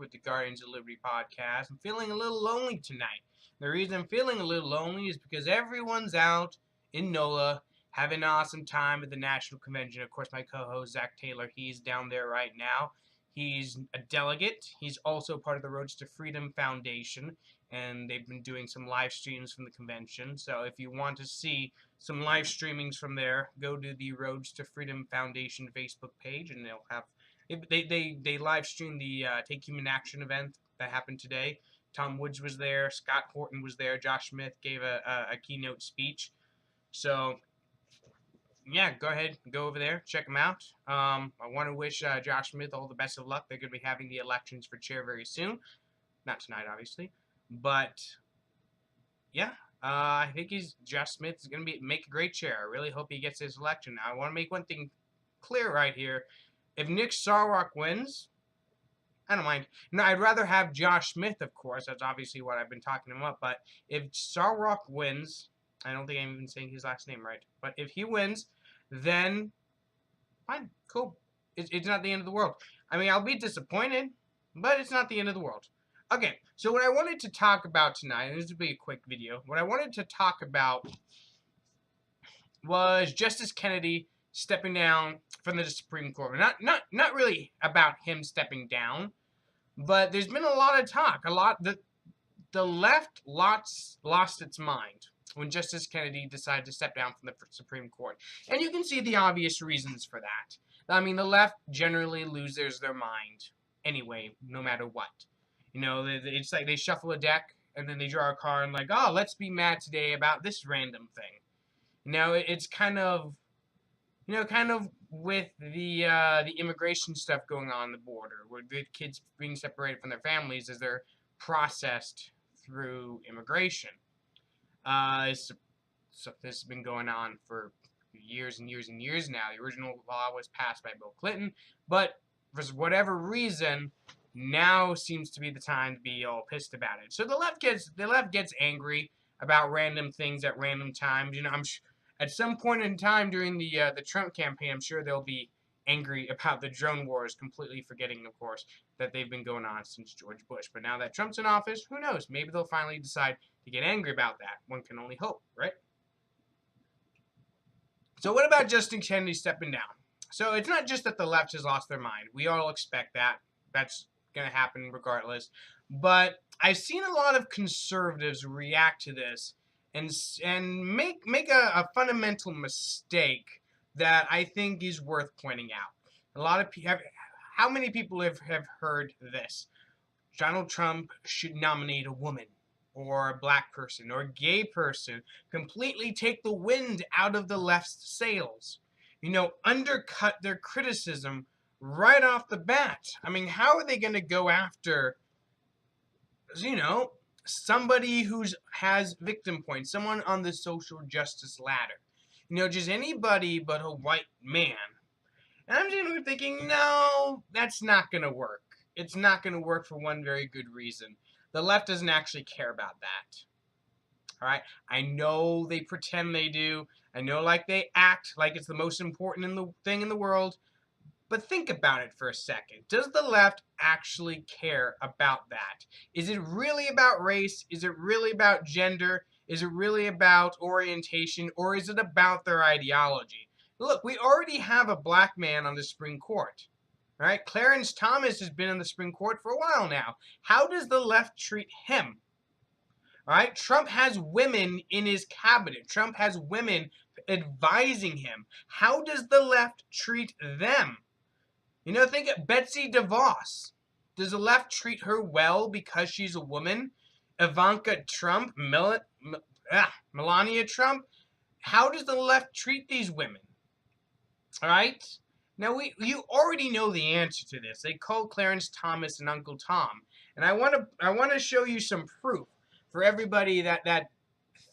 with the Guardians of Liberty podcast. I'm feeling a little lonely tonight. The reason I'm feeling a little lonely is because everyone's out in NOLA having an awesome time at the National Convention. Of course, my co-host, Zach Taylor, he's down there right now. He's a delegate. He's also part of the Roads to Freedom Foundation, and they've been doing some live streams from the convention. So if you want to see some live streamings from there, go to the Roads to Freedom Foundation Facebook page, and they'll have they live streamed the Take Human Action event that happened today. Tom Woods was there, Scott Horton was there, Josh Smith gave a keynote speech. So yeah, go ahead, go over there, check them out. I want to wish Josh Smith all the best of luck. They're going to be having the elections for chair very soon. Not tonight, obviously. But, yeah, I think Josh Smith is going to make a great chair. I really hope he gets his election. Now, I want to make one thing clear right here. If Nick Sarwark wins, I don't mind. No, I'd rather have Josh Smith, of course. That's obviously what I've been talking him up. But if Sarwark wins, I don't think I'm even saying his last name right. But if he wins, then fine, cool. It's not the end of the world. I mean, I'll be disappointed, but it's not the end of the world. Okay, so what I wanted to talk about tonight, and this will be a quick video, what I wanted to talk about was Justice Kennedy stepping down from the Supreme Court. Not really about him stepping down, but there's been a lot of talk. The left lost its mind when Justice Kennedy decided to step down from the Supreme Court. And you can see the obvious reasons for that. I mean, the left generally loses their mind anyway, no matter what. You know, it's like they shuffle a deck, and then they draw a card, and like, oh, let's be mad today about this random thing. You know, it's kind of with the immigration stuff going on the border, where the kids being separated from their families as they're processed through immigration. So this has been going on for years and years and years now. The original law was passed by Bill Clinton, but for whatever reason, now seems to be the time to be all pissed about it. So the left gets angry about random things at random times. You know, at some point in time during the Trump campaign, I'm sure they'll be angry about the drone wars, completely forgetting, of course, that they've been going on since George Bush. But now that Trump's in office, who knows? Maybe they'll finally decide to get angry about that. One can only hope, right? So what about Justice Kennedy stepping down? So it's not just that the left has lost their mind. We all expect that. That's going to happen regardless. But I've seen a lot of conservatives react to this and make a fundamental mistake that I think is worth pointing out. A lot of people how many people have heard this? Donald Trump should nominate a woman or a black person or a gay person, completely take the wind out of the left's sails. You know, undercut their criticism right off the bat. I mean, how are they going to go after, you know, somebody who has victim points, someone on the social justice ladder? You know, just anybody but a white man. And I'm just thinking, no, that's not going to work. It's not going to work for one very good reason. The left doesn't actually care about that. All right? I know they pretend they do. I know like they act like it's the most important thing in the world. But think about it for a second. Does the left actually care about that? Is it really about race? Is it really about gender? Is it really about orientation? Or is it about their ideology? Look, we already have a black man on the Supreme Court. All right? Clarence Thomas has been in the Supreme Court for a while now. How does the left treat him? All right? Trump has women in his cabinet. Trump has women advising him. How does the left treat them? You know, think of Betsy DeVos. Does the left treat her well because she's a woman? Ivanka Trump, Melania Trump. How does the left treat these women? All right? Now, you already know the answer to this. They call Clarence Thomas an Uncle Tom. And I want to show you some proof for everybody that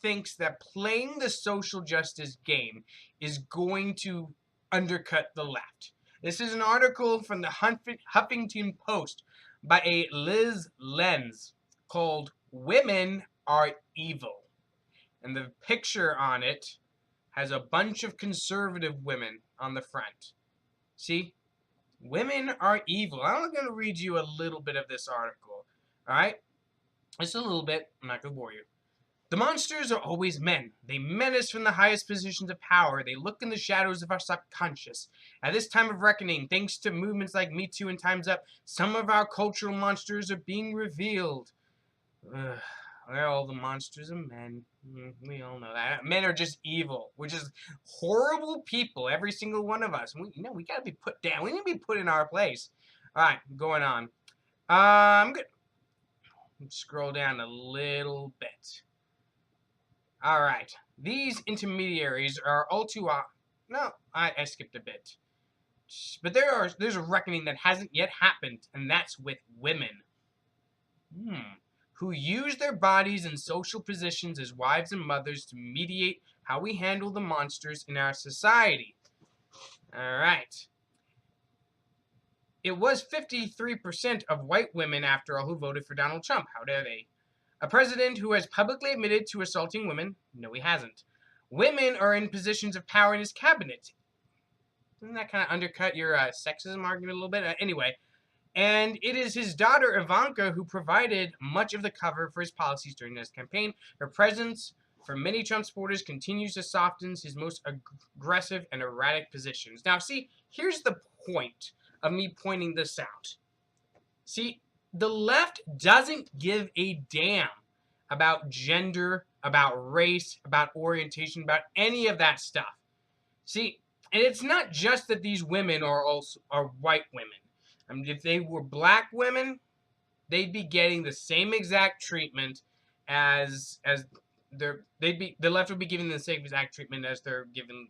thinks that playing the social justice game is going to undercut the left. This is an article from the Huffington Post by a Liz Lenz called "Women Are Evil." And the picture on it has a bunch of conservative women on the front. See? Women are evil. I'm going to read you a little bit of this article. All right? Just a little bit. I'm not going to bore you. The monsters are always men. They menace from the highest positions of power. They look in the shadows of our subconscious. At this time of reckoning, thanks to movements like Me Too and Time's Up, some of our cultural monsters are being revealed. They're all the monsters of men. We all know that. Men are just evil. We're just horrible people, every single one of us. We gotta be put down. We need to be put in our place. All right, going on. I'm good. Scroll down a little bit. All right. These intermediaries are all too no, I skipped a bit. But there's a reckoning that hasn't yet happened, and that's with women. Who use their bodies and social positions as wives and mothers to mediate how we handle the monsters in our society. All right. It was 53% of white women, after all, who voted for Donald Trump. How dare they? A president who has publicly admitted to assaulting women? No, he hasn't. Women are in positions of power in his cabinet. Doesn't that kind of undercut your sexism argument a little bit? Anyway, and it is his daughter, Ivanka, who provided much of the cover for his policies during this campaign. Her presence for many Trump supporters continues to soften his most aggressive and erratic positions. Now, see, here's the point of me pointing this out. See, the left doesn't give a damn about gender, about race, about orientation, about any of that stuff. See, and it's not just that these women are white women. I mean, if they were black women, they'd be getting the same exact treatment as the left would be giving the same exact treatment as they're giving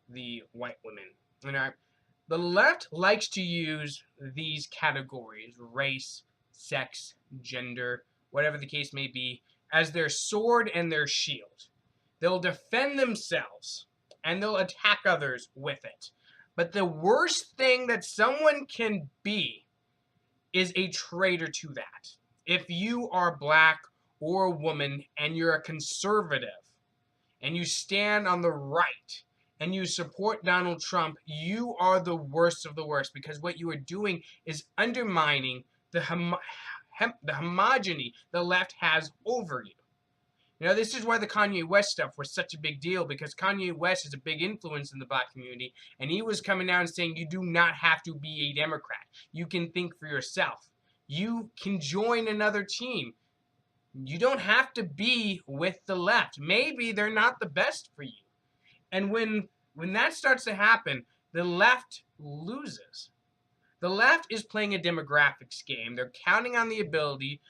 the white women. You know, the left likes to use these categories, race, sex, gender, whatever the case may be, as their sword and their shield. They'll defend themselves and they'll attack others with it. But the worst thing that someone can be is a traitor to that. If you are black or a woman and you're a conservative and you stand on the right and you support Donald Trump, you are the worst of the worst, because what you are doing is undermining the homogeny the left has over you. You know, this is why the Kanye West stuff was such a big deal, because Kanye West is a big influence in the black community, and he was coming out and saying you do not have to be a Democrat. You can think for yourself. You can join another team. You don't have to be with the left. Maybe they're not the best for you. And when that starts to happen, the left loses. The left is playing a demographics game. They're counting on the ability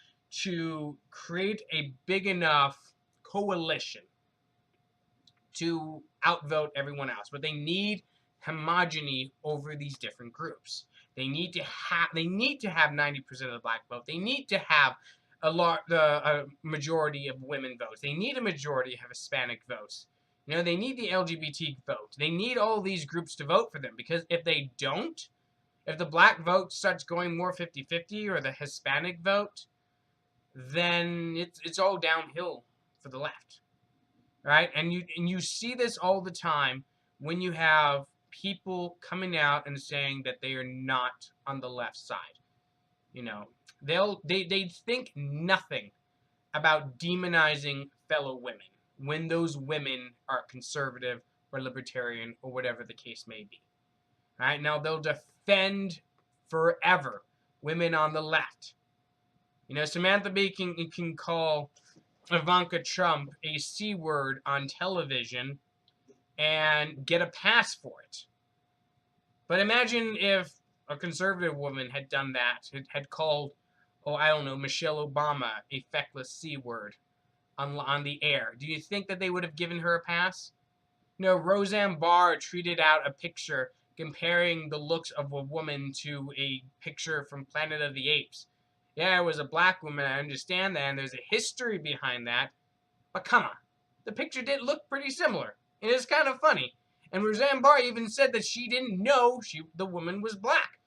to create a big enough coalition to outvote everyone else, but they need homogeny over these different groups. They need to have 90% of the black vote. They need to have a majority of women votes. They need a majority of Hispanic votes. You know, they need the LGBT vote. They need all these groups to vote for them, because if they don't, if the black vote starts going more 50-50 or the Hispanic vote, then it's all downhill for the left, right? And you see this all the time when you have people coming out and saying that they are not on the left side. You know, they think nothing about demonizing fellow women when those women are conservative or libertarian or whatever the case may be. All right, now they'll defend forever women on the left. You know, Samantha Bee can call Ivanka Trump a C word on television and get a pass for it. But imagine if a conservative woman had done that, had called, Michelle Obama a feckless C word on the air. Do you think that they would have given her a pass? No, Roseanne Barr tweeted out a picture comparing the looks of a woman to a picture from Planet of the Apes. Yeah, it was a black woman, I understand that, and there's a history behind that. But come on, the picture did look pretty similar. And it's kind of funny. And Roseanne Barr even said that she didn't know the woman was black.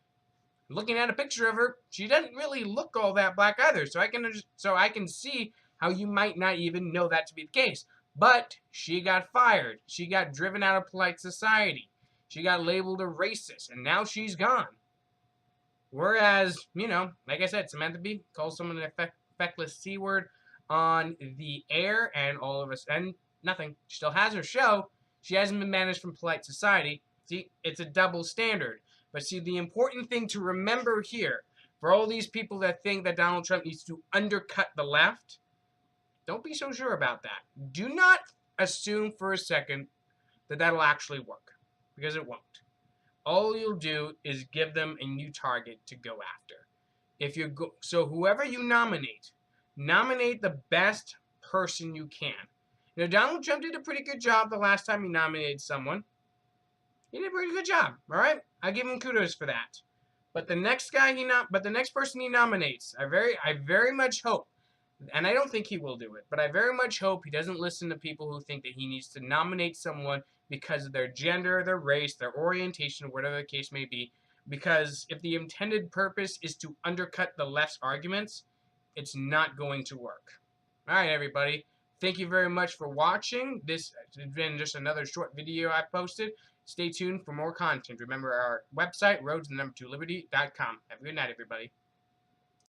Looking at a picture of her, she doesn't really look all that black either. So I can see how you might not even know that to be the case. But she got fired. She got driven out of polite society. She got labeled a racist, and now she's gone. Whereas, you know, like I said, Samantha Bee calls someone an feckless C word on the air, and all of us, and nothing. She still has her show. She hasn't been banished from polite society. See, it's a double standard. But see, the important thing to remember here, for all these people that think that Donald Trump needs to undercut the left, don't be so sure about that. Do not assume for a second that that'll actually work, because it won't. All you'll do is give them a new target to go after. If you go, so whoever you nominate the best person you can. Now, Donald Trump did a pretty good job the last time he nominated someone. He did a pretty good job. All right, I give him kudos for that. But the next person he nominates, I very much hope, and I don't think he will do it, but I very much hope he doesn't listen to people who think that he needs to nominate someone because of their gender, their race, their orientation, whatever the case may be. Because if the intended purpose is to undercut the left's arguments, it's not going to work. All right, everybody. Thank you very much for watching. This has been just another short video I posted. Stay tuned for more content. Remember our website, roads2liberty.com. Have a good night, everybody.